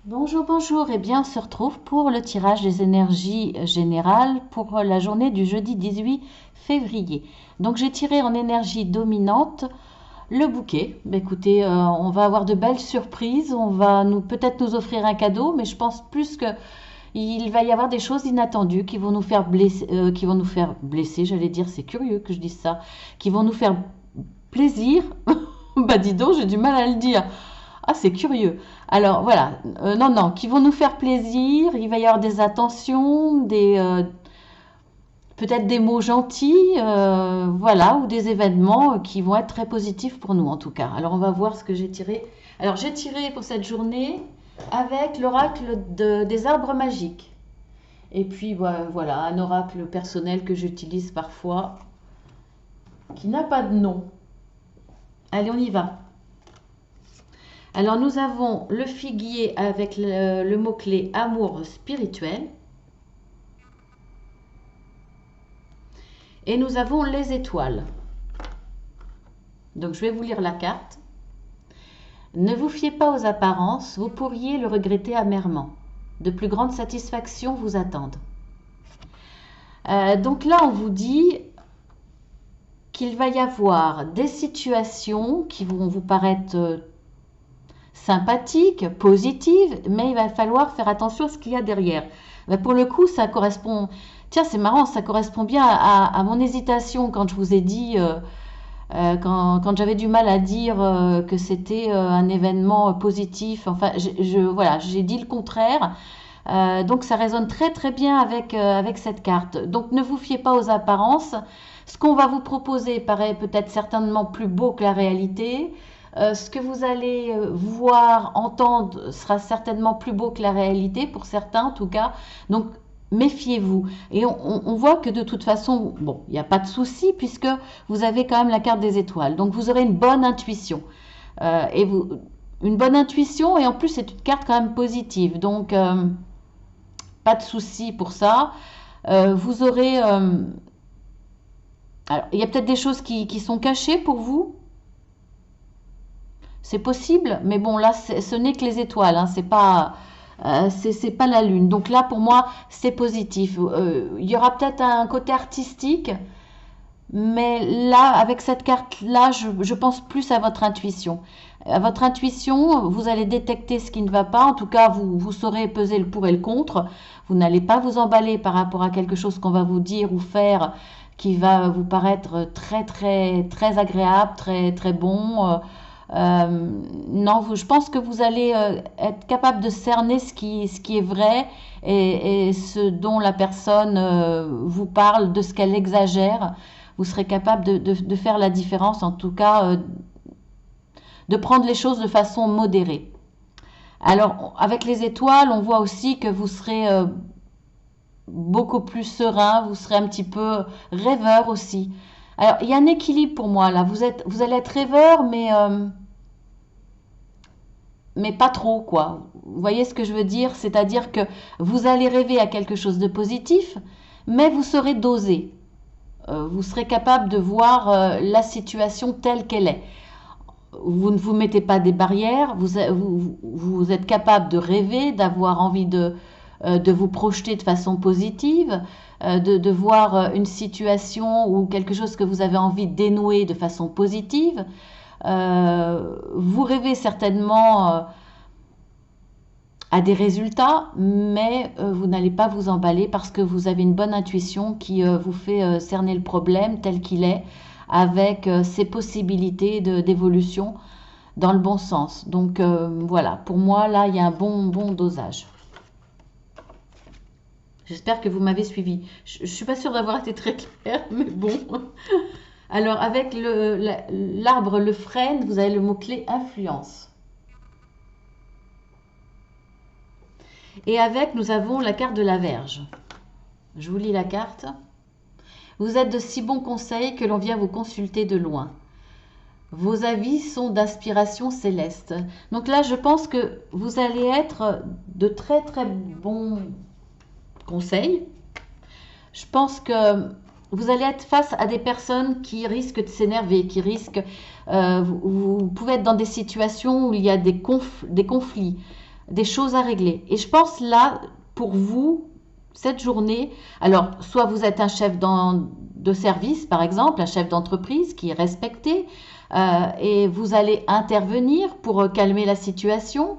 Bonjour, bonjour. Eh bien, on se retrouve pour le tirage des énergies générales pour la journée du jeudi 18 février. Donc, j'ai tiré en énergie dominante le bouquet. Bah, écoutez, on va avoir de belles surprises. On va peut-être nous offrir un cadeau, mais je pense plus que il va y avoir des choses inattendues qui vont nous faire blesser, j'allais dire, c'est curieux que je dise ça, qui vont nous faire plaisir. Bah, dis donc, j'ai du mal à le dire. Ah, c'est curieux. Alors voilà, non, non, qui vont nous faire plaisir. Il va y avoir des attentions, peut-être des mots gentils, voilà, ou des événements qui vont être très positifs pour nous en tout cas. Alors on va voir ce que j'ai tiré. Alors j'ai tiré pour cette journée avec l'oracle des arbres magiques. Et puis voilà, un oracle personnel que j'utilise parfois, qui n'a pas de nom. Allez, on y va. Alors nous avons le figuier avec le mot-clé amour spirituel. Et nous avons les étoiles. Donc je vais vous lire la carte. Ne vous fiez pas aux apparences, vous pourriez le regretter amèrement. De plus grandes satisfactions vous attendent. Donc là, on vous dit qu'il va y avoir des situations qui vont vous paraître sympathiques, positives, mais il va falloir faire attention à ce qu'il y a derrière. Pour le coup, ça correspond... Tiens, c'est marrant, ça correspond bien à mon hésitation quand je vous ai dit... quand j'avais du mal à dire que c'était un événement positif, enfin, voilà, j'ai dit le contraire. Donc ça résonne très très bien avec cette carte. Donc ne vous fiez pas aux apparences. Ce qu'on va vous proposer paraît peut-être certainement plus beau que la réalité. Ce que vous allez voir, entendre sera certainement plus beau que la réalité, pour certains en tout cas. Donc méfiez-vous. Et on voit que de toute façon, bon, il n'y a pas de souci puisque vous avez quand même la carte des étoiles. Donc vous aurez une bonne intuition. Une bonne intuition et en plus c'est une carte quand même positive. Donc pas de souci pour ça. Vous aurez... alors, il y a peut-être des choses qui sont cachées pour vous. C'est possible, mais bon, là, ce n'est que les étoiles, hein, c'est pas la lune. Donc là, pour moi, c'est positif. Il y aura peut-être un côté artistique, mais là, avec cette carte-là, je pense plus à votre intuition. À votre intuition, vous allez détecter ce qui ne va pas. En tout cas, vous saurez peser le pour et le contre. Vous n'allez pas vous emballer par rapport à quelque chose qu'on va vous dire ou faire qui va vous paraître très, très, très agréable, très, très bon. Non, je pense que vous allez être capable de cerner ce qui est vrai et ce dont la personne vous parle, de ce qu'elle exagère. Vous serez capable de faire la différence, en tout cas, de prendre les choses de façon modérée. Alors, avec les étoiles, on voit aussi que vous serez beaucoup plus serein, vous serez un petit peu rêveur aussi. Alors, il y a un équilibre pour moi là. Vous allez être rêveur, mais pas trop, quoi. Vous voyez ce que je veux dire? C'est-à-dire que vous allez rêver à quelque chose de positif, mais vous serez dosé. Vous serez capable de voir la situation telle qu'elle est. Vous ne vous mettez pas des barrières, vous êtes capable de rêver, d'avoir envie de vous projeter de façon positive, de voir une situation ou quelque chose que vous avez envie de dénouer de façon positive. Vous rêvez certainement à des résultats, mais vous n'allez pas vous emballer parce que vous avez une bonne intuition qui vous fait cerner le problème tel qu'il est, avec ses possibilités d'évolution dans le bon sens. Donc voilà, pour moi, là, il y a un bon dosage. J'espère que vous m'avez suivi. Je ne suis pas sûre d'avoir été très claire, mais bon. Alors, avec l'arbre, le frêne, vous avez le mot-clé influence. Et avec, nous avons la carte de la Vierge. Je vous lis la carte. Vous êtes de si bons conseils que l'on vient vous consulter de loin. Vos avis sont d'inspiration céleste. Donc là, je pense que vous allez être de très très bons conseils. Je pense que vous allez être face à des personnes qui risquent de s'énerver, qui risquent... vous pouvez être dans des situations où il y a des conflits. des choses à régler. Et je pense là, pour vous, cette journée, alors soit vous êtes un chef de service, par exemple, un chef d'entreprise qui est respecté, et vous allez intervenir pour calmer la situation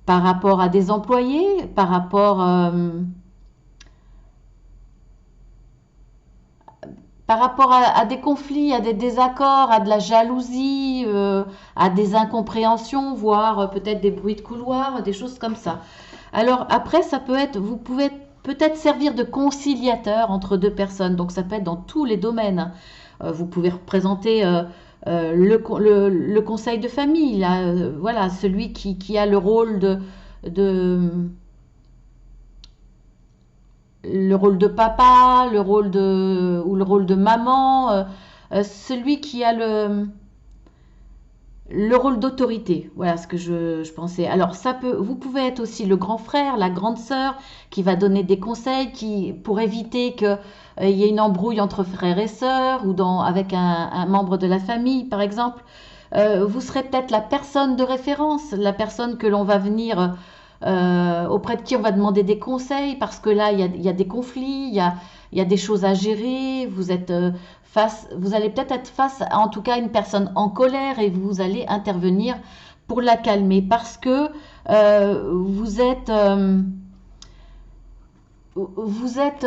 par rapport à des employés, par rapport à des conflits, à des désaccords, à de la jalousie, à des incompréhensions, voire peut-être des bruits de couloir, des choses comme ça. Alors après, ça peut être, vous pouvez peut-être servir de conciliateur entre deux personnes, donc ça peut être dans tous les domaines. Vous pouvez représenter le conseil de famille, là, voilà, celui qui a le rôle de le rôle de papa, ou le rôle de maman, celui qui a le rôle d'autorité. Voilà ce que je pensais. Alors vous pouvez être aussi le grand frère, la grande sœur, qui va donner des conseils, pour éviter que il y ait une embrouille entre frères et sœurs, ou avec un membre de la famille, par exemple. Vous serez peut-être la personne de référence, la personne que l'on va venir auprès de qui on va demander des conseils, parce que là, il y a des conflits, il y a des choses à gérer, vous allez peut-être être face à, en tout cas, une personne en colère, et vous allez intervenir pour la calmer, parce que vous êtes, vous êtes,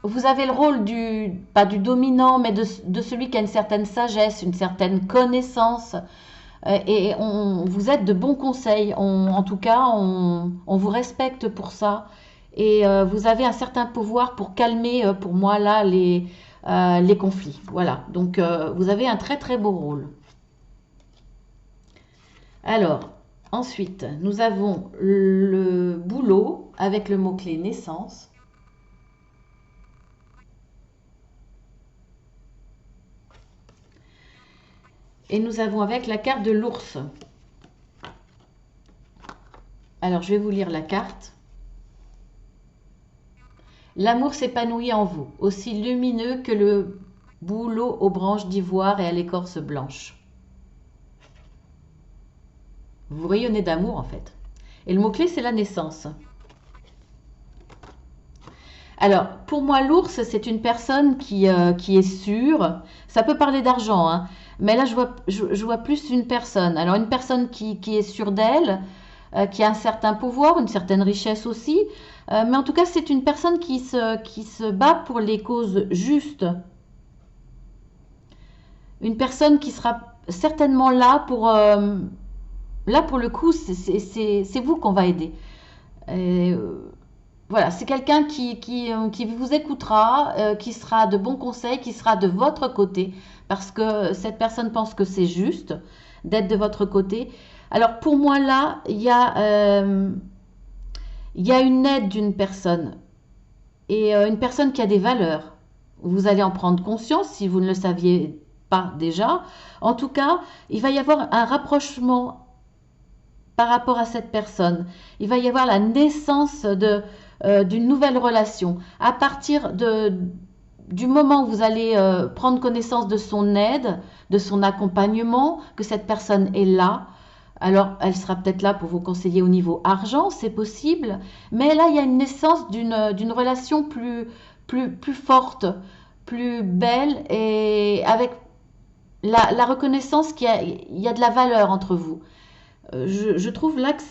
vous avez le rôle pas du dominant, mais de celui qui a une certaine sagesse, une certaine connaissance, et vous êtes de bons conseils. En tout cas, on vous respecte pour ça. Et vous avez un certain pouvoir pour calmer, pour moi, là, les conflits. Voilà. Donc, vous avez un très, très beau rôle. Alors, ensuite, nous avons le boulot avec le mot-clé naissance. Et nous avons avec la carte de l'ours. Alors, je vais vous lire la carte. L'amour s'épanouit en vous, aussi lumineux que le bouleau aux branches d'ivoire et à l'écorce blanche. Vous rayonnez d'amour en fait. Et le mot-clé, c'est la naissance. Alors, pour moi, l'ours, c'est une personne qui est sûre. Ça peut parler d'argent, hein, mais là, je vois plus une personne. Alors, une personne qui est sûre d'elle, qui a un certain pouvoir, une certaine richesse aussi. Mais en tout cas, c'est une personne qui se bat pour les causes justes. Une personne qui sera certainement là pour le coup, c'est vous qu'on va aider. Et, voilà, c'est quelqu'un qui vous écoutera, qui sera de bons conseils, qui sera de votre côté, parce que cette personne pense que c'est juste d'être de votre côté. Alors pour moi là, il y a une aide d'une personne, et une personne qui a des valeurs. Vous allez en prendre conscience si vous ne le saviez pas déjà. En tout cas, il va y avoir un rapprochement par rapport à cette personne. Il va y avoir la naissance d'une nouvelle relation. À partir du moment où vous allez prendre connaissance de son aide, de son accompagnement, que cette personne est là, alors elle sera peut-être là pour vous conseiller au niveau argent, c'est possible, mais là il y a une naissance d'une relation plus forte, plus belle, et avec la reconnaissance il y a de la valeur entre vous. Je trouve là que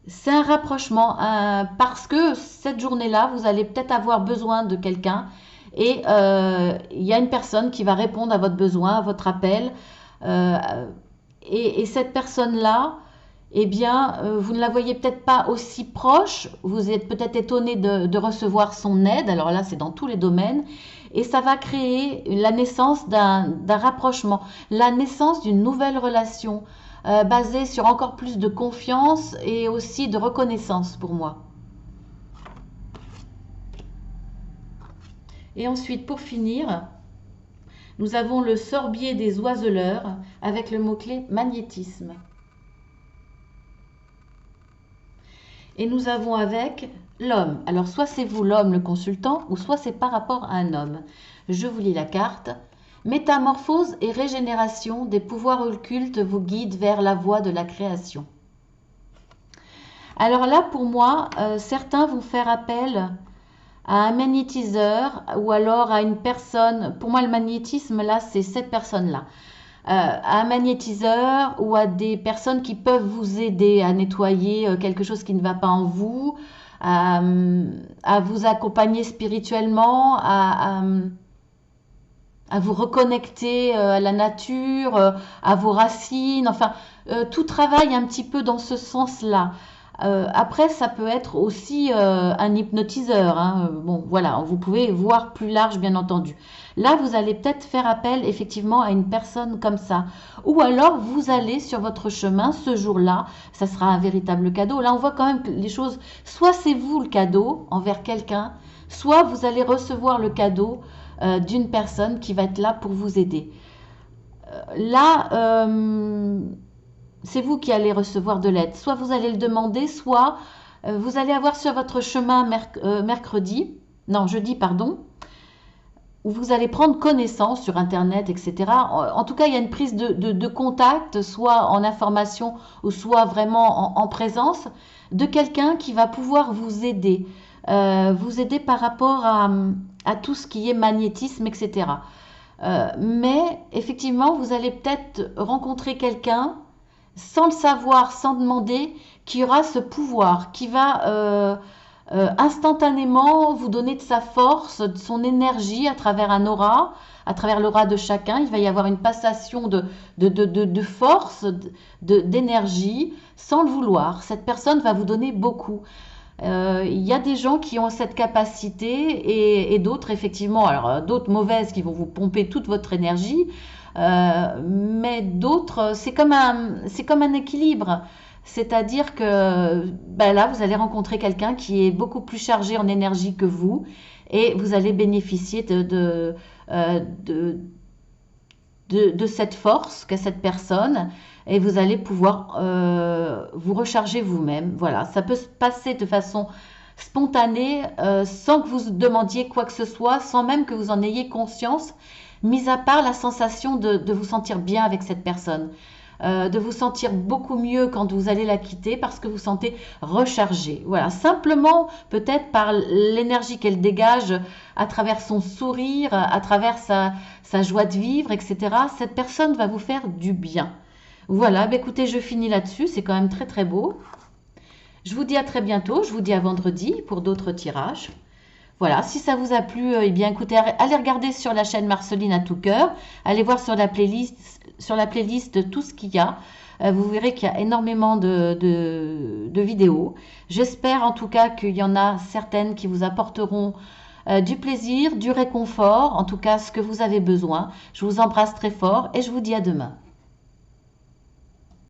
c'est un rapprochement, parce que cette journée-là, vous allez peut-être avoir besoin de quelqu'un, et il y a une personne qui va répondre à votre besoin, à votre appel, euh, et cette personne-là, eh bien, vous ne la voyez peut-être pas aussi proche, vous êtes peut-être étonné de recevoir son aide, alors là c'est dans tous les domaines, et ça va créer la naissance d'un rapprochement, la naissance d'une nouvelle relation, basée sur encore plus de confiance et aussi de reconnaissance pour moi. Et ensuite, pour finir, nous avons le sorbier des oiseleurs avec le mot-clé magnétisme. Et nous avons avec l'homme. Alors, soit c'est vous l'homme, le consultant, ou soit c'est par rapport à un homme. Je vous lis la carte. Métamorphose et régénération des pouvoirs occultes vous guident vers la voie de la création. Alors là, pour moi, certains vont faire appel à un magnétiseur ou alors à une personne. Pour moi, le magnétisme, là, c'est cette personne-là. À un magnétiseur ou à des personnes qui peuvent vous aider à nettoyer quelque chose qui ne va pas en vous, à vous accompagner spirituellement, à vous reconnecter à la nature, à vos racines, enfin, tout travaille un petit peu dans ce sens-là. Après, ça peut être aussi un hypnotiseur, hein. Bon, voilà, vous pouvez voir plus large, bien entendu. Là, vous allez peut-être faire appel effectivement à une personne comme ça. Ou alors, vous allez sur votre chemin ce jour-là, ça sera un véritable cadeau. Là, on voit quand même que les choses, soit c'est vous le cadeau envers quelqu'un, soit vous allez recevoir le cadeau d'une personne qui va être là pour vous aider. Là, c'est vous qui allez recevoir de l'aide. Soit vous allez le demander, soit vous allez avoir sur votre chemin jeudi, pardon, où vous allez prendre connaissance sur Internet, etc. En tout cas, il y a une prise de contact, soit en information ou soit vraiment en présence, de quelqu'un qui va pouvoir vous aider par rapport à tout ce qui est magnétisme, etc. Mais effectivement, vous allez peut-être rencontrer quelqu'un sans le savoir, sans demander, qui aura ce pouvoir, qui va instantanément vous donner de sa force, de son énergie à travers un aura, à travers l'aura de chacun. Il va y avoir une passation de force, d'énergie, sans le vouloir. Cette personne va vous donner beaucoup. Il y a des gens qui ont cette capacité et d'autres effectivement, alors d'autres mauvaises qui vont vous pomper toute votre énergie, mais d'autres, c'est comme un équilibre. C'est-à-dire que ben là, vous allez rencontrer quelqu'un qui est beaucoup plus chargé en énergie que vous et vous allez bénéficier de cette force qu'a cette personne et vous allez pouvoir vous recharger vous-même. Voilà, ça peut se passer de façon spontanée, sans que vous demandiez quoi que ce soit, sans même que vous en ayez conscience, mis à part la sensation de vous sentir bien avec cette personne. De vous sentir beaucoup mieux quand vous allez la quitter parce que vous sentez rechargé. Voilà, simplement peut-être par l'énergie qu'elle dégage à travers son sourire, à travers sa joie de vivre, etc. Cette personne va vous faire du bien. Voilà, bah écoutez, je finis là-dessus, c'est quand même très très beau. Je vous dis à très bientôt, je vous dis à vendredi pour d'autres tirages. Voilà, si ça vous a plu, eh bien écoutez, allez regarder sur la chaîne Marceline à tout cœur, allez voir sur la playlist tout ce qu'il y a. Vous verrez qu'il y a énormément de vidéos. J'espère en tout cas qu'il y en a certaines qui vous apporteront du plaisir, du réconfort, en tout cas ce que vous avez besoin. Je vous embrasse très fort et je vous dis à demain.